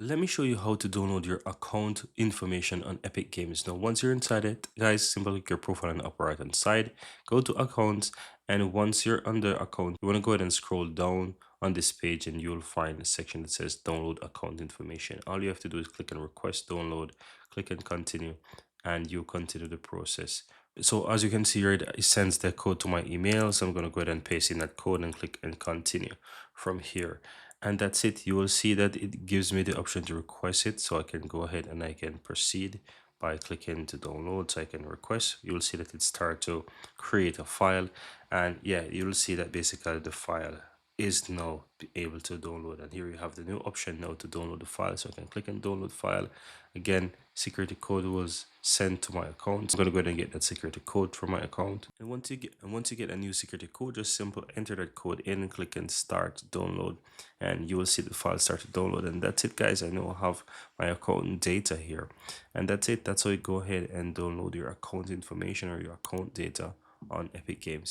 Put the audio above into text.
Let me show you how to download your account information on Epic Games. Now, once you're inside it, guys, simply click your profile on the upper right hand side, go to accounts, and once you're under account, you want to go ahead and scroll down on this page and you'll find a section that says download account information. All you have to do is click on request download, click and continue, and you continue the process. So as you can see here, it sends the code to my email. So I'm going to go ahead and paste in that code and click and continue from here. And that's it. You will see that it gives me the option to request it. So I can go ahead and I can proceed by clicking to download. So I can request. You will see that it start to create a file. And yeah, you will see that basically the file is now able to download, and here you have the new option now to download the file. So I can click and download file. Again, security code was sent to my account. I'm gonna go ahead and get that security code from my account, and once you get a new security code, just simple enter that code in and click and start download, and you will see the file start to download. And that's it, guys. I now have my account data here, and that's it. That's how you go ahead and download your account information or your account data on Epic Games.